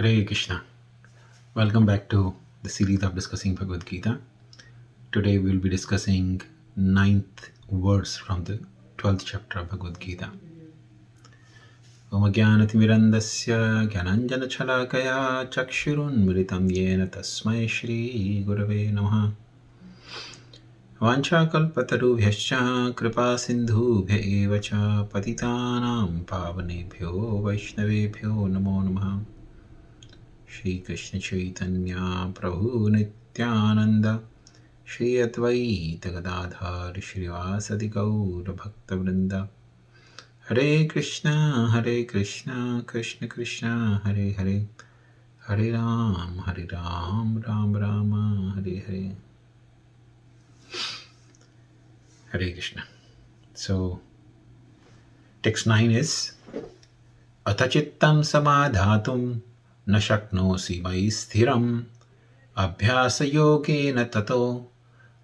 Hare Krishna. Welcome back to the series of discussing Bhagavad Gita. Today we will be discussing 9th verse from the 12th chapter of Bhagavad Gita. Om Jnanatimirandasya Dhanañ-jaya Chakshurunmilitam Yena Tasmai Shri Gurave Namaha. Vanchakalpatarubhyascha Kripa Sindhubhya eva cha Patitanam Pavanebhyo Vaishnavebhyo Namo Namaha. Shri Kṛṣṇa Chaitanya Prabhu Nityananda Shri Advaita Gadadhar Shri Vasadi Gaura Bhakta Vrinda Hare Krishna Krishna Krishna Hare Hare Hare Ram Ram Rama Hare Hare. Hare Krishna. So text 9 is atha cittaṁ samādhātuṁ na śaknoṣi mayi sthiram abhyāsa-yogena tato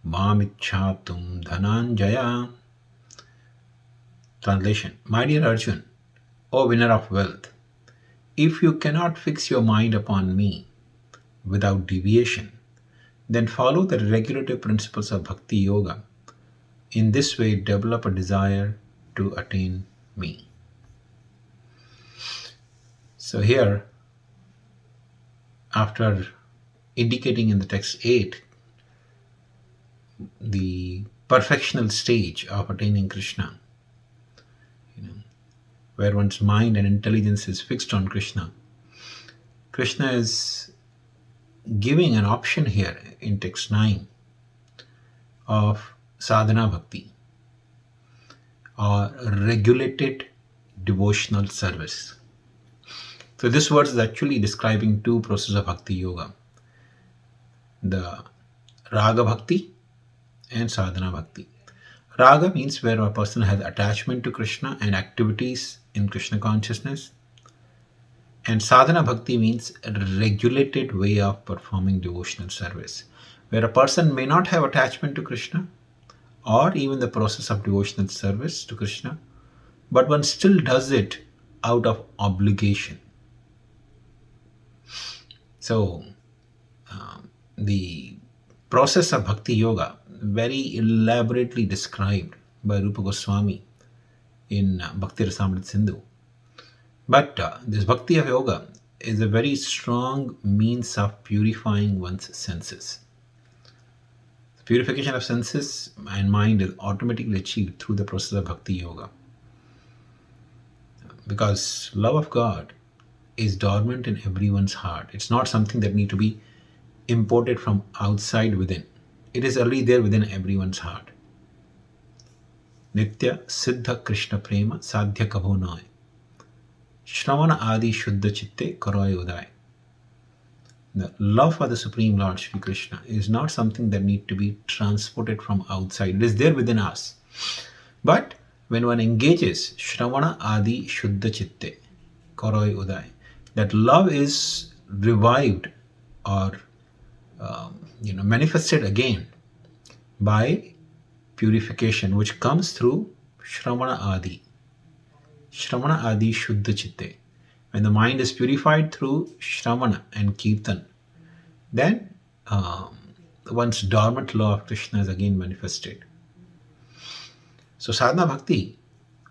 icchāptuṁ dhanañ-jaya. Translation. My dear Arjuna, O winner of wealth, if you cannot fix your mind upon me without deviation, then follow the regulative principles of bhakti-yoga. In this way, develop a desire to attain me. So here, after indicating in the text 8 the perfectional stage of attaining Kṛṣṇa, where one's mind and intelligence is fixed on Kṛṣṇa, Kṛṣṇa is giving an option here in text 9 of sadhana bhakti or regulated devotional service. So this verse is actually describing two processes of bhakti yoga, the raga bhakti and sadhana bhakti. Raga means where a person has attachment to Kṛṣṇa and activities in Kṛṣṇa consciousness, and sadhana bhakti means a regulated way of performing devotional service, where a person may not have attachment to Kṛṣṇa or even the process of devotional service to Kṛṣṇa, but one still does it out of obligation. So the process of bhakti yoga, very elaborately described by Rupa Goswami in Bhakti Rasamrita Sindhu. But this bhakti of yoga is a very strong means of purifying one's senses. Purification of senses and mind is automatically achieved through the process of bhakti yoga. Because love of God is dormant in everyone's heart. It's not something that needs to be imported from outside within. It is already there within everyone's heart. Nitya siddha Kṛṣṇa prema sadhya kabho noy. Shravana adi shuddha chitte karoy uday. The love for the Supreme Lord Shri Kṛṣṇa is not something that needs to be transported from outside. It is there within us. But when one engages Shravana adi shuddha chitte karoy uday, that love is revived or manifested again by purification, which comes through Shravana adi shuddha chitte. When the mind is purified through Shravana and Kirtan, then one's dormant law of Kṛṣṇa is again manifested. So sadhana bhakti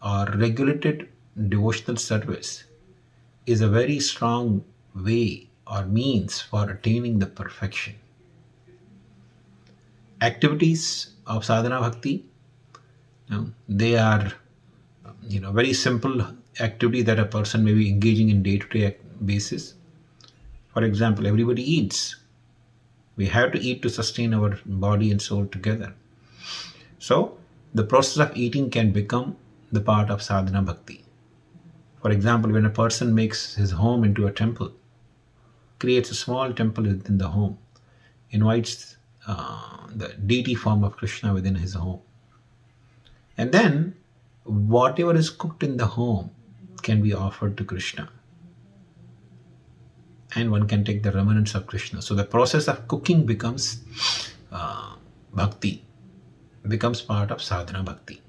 or regulated devotional service is a very strong way or means for attaining the perfection. Activities of sadhana bhakti, they are very simple activity that a person may be engaging in day-to-day basis. For example, everybody eats. We have to eat to sustain our body and soul together. So the process of eating can become the part of sadhana bhakti. For example, when a person makes his home into a temple, creates a small temple within the home, invites the deity form of Kṛṣṇa within his home, and then whatever is cooked in the home can be offered to Kṛṣṇa, and one can take the remnants of Kṛṣṇa. So the process of cooking becomes bhakti, becomes part of sadhana bhakti.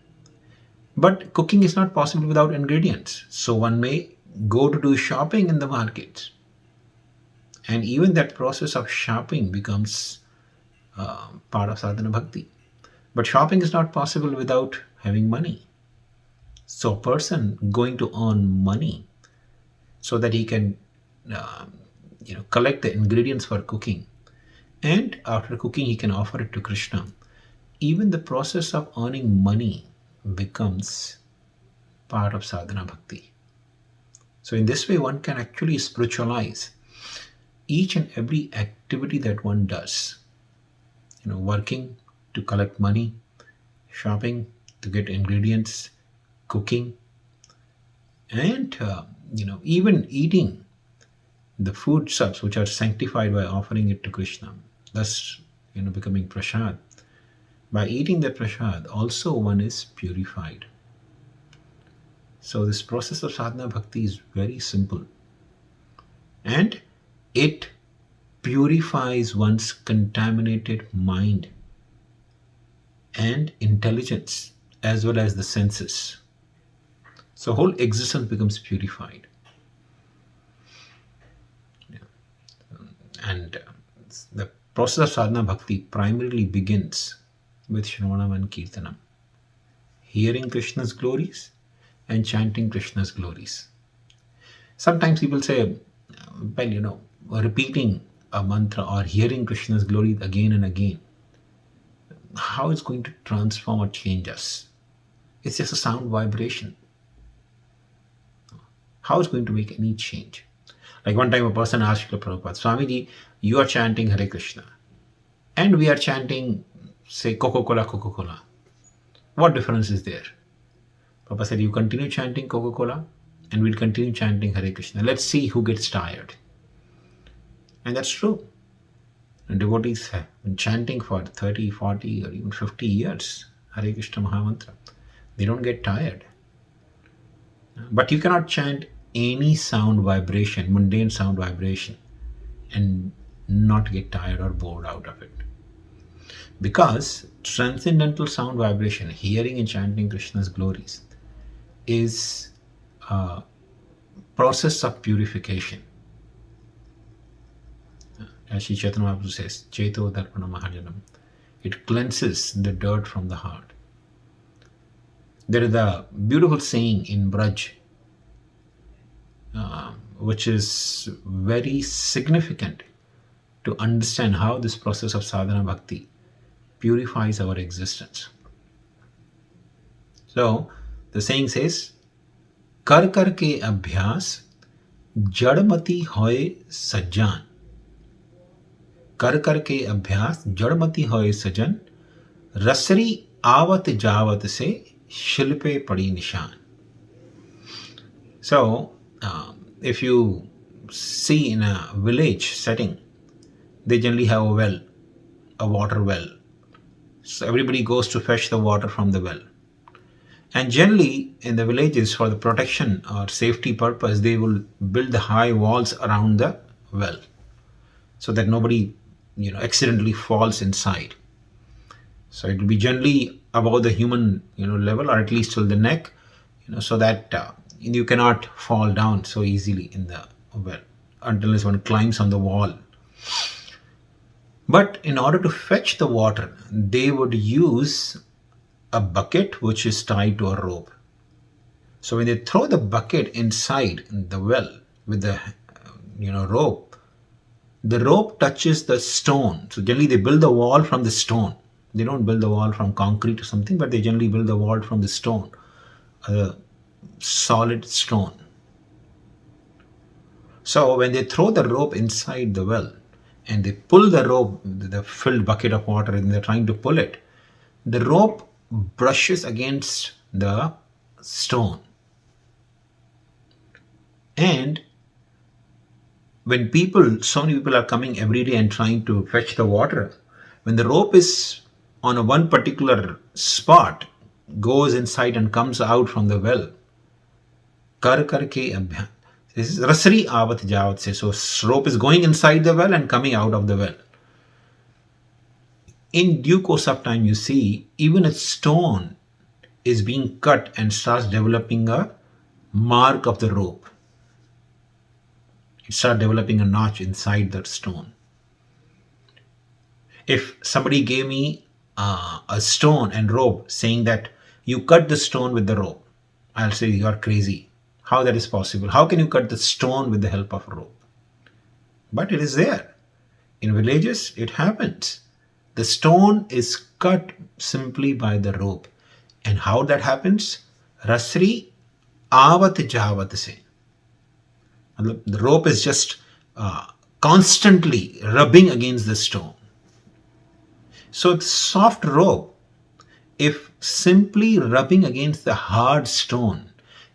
But cooking is not possible without ingredients. So one may go to do shopping in the market And even that process of shopping becomes part of sadhana bhakti. But shopping is not possible without having money. So a person going to earn money so that he can collect the ingredients for cooking, and after cooking he can offer it to Kṛṣṇa. Even the process of earning money becomes part of sadhana bhakti. So in this way one can actually spiritualize each and every activity that one does. Working to collect money, shopping to get ingredients, cooking, and even eating the food stuffs which are sanctified by offering it to Kṛṣṇa, thus becoming prasad. By eating that prasad also one is purified. So this process of sadhana bhakti is very simple, and it purifies one's contaminated mind and intelligence as well as the senses. So whole existence becomes purified. And the process of sadhana bhakti primarily begins with Shravanam and Kirtanam, hearing Krishna's glories and chanting Krishna's glories. Sometimes people say, repeating a mantra or hearing Krishna's glory again and again, how it's going to transform or change us? It's just a sound vibration. How it's going to make any change? Like one time a person asked Prabhupada, Swamiji, you are chanting Hare Krishna and we are chanting, say, Coca-Cola, Coca-Cola. What difference is there? Prabhupada said, you continue chanting Coca-Cola and we'll continue chanting Hare Krishna. Let's see who gets tired. And that's true. And devotees have been chanting for 30, 40 or even 50 years, Hare Krishna Mahamantra. They don't get tired. But you cannot chant any sound vibration, mundane sound vibration, and not get tired or bored out of it. Because transcendental sound vibration, hearing and chanting Krishna's glories, is a process of purification. As Sri Chaitanya Mahaprabhu says, Cheto Darpana Mahajanam. It cleanses the dirt from the heart. There is a beautiful saying in Braj, which is very significant to understand how this process of sadhana bhakti purifies our existence. So, the saying says, Kar kar ke abhyāsa jadmati hoye sajjan. Kar kar ke abhyāsa jadmati hoye sajjan. Rasri avat javat se shilpe padi nishan. So, if you see in a village setting, they generally have a well, a water well. So everybody goes to fetch the water from the well. And generally in the villages, for the protection or safety purpose, they will build the high walls around the well so that nobody accidentally falls inside. So it will be generally above the human level, or at least till the neck, so that you cannot fall down so easily in the well until one climbs on the wall. But in order to fetch the water, they would use a bucket which is tied to a rope. So when they throw the bucket inside the well with the rope, the rope touches the stone. So generally they build the wall from the stone. They don't build the wall from concrete or something, but they generally build the wall from the stone, a solid stone. So when they throw the rope inside the well and they pull the rope, the filled bucket of water, and they're trying to pull it, the rope brushes against the stone. And when so many people are coming every day and trying to fetch the water, when the rope is on a one particular spot, goes inside and comes out from the well, kar kar ke abhyāsa. This is rasri avat javat se. So rope is going inside the well and coming out of the well. In due course of time, you see, even a stone is being cut and starts developing a mark of the rope. It starts developing a notch inside that stone. If somebody gave me a stone and rope saying that you cut the stone with the rope, I'll say you are crazy. How that is possible? How can you cut the stone with the help of a rope? But it is there. In villages, it happens. The stone is cut simply by the rope. And how that happens? Rasri avat javat se. The rope is just constantly rubbing against the stone. So the soft rope, if simply rubbing against the hard stone,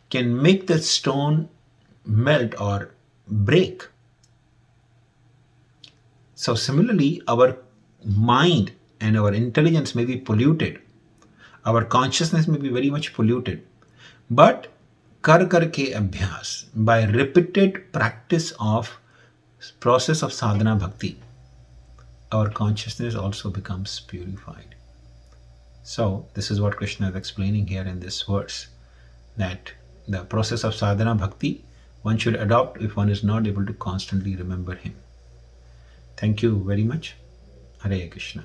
can make the stone melt or break. So similarly, our mind and our intelligence may be polluted. Our consciousness may be very much polluted. But kar ke abhyas, by repeated practice of process of sadhana bhakti, our consciousness also becomes purified. So this is what Kṛṣṇa is explaining here in this verse, that the process of sadhana bhakti one should adopt if one is not able to constantly remember him. Thank you very much. Hare Krishna.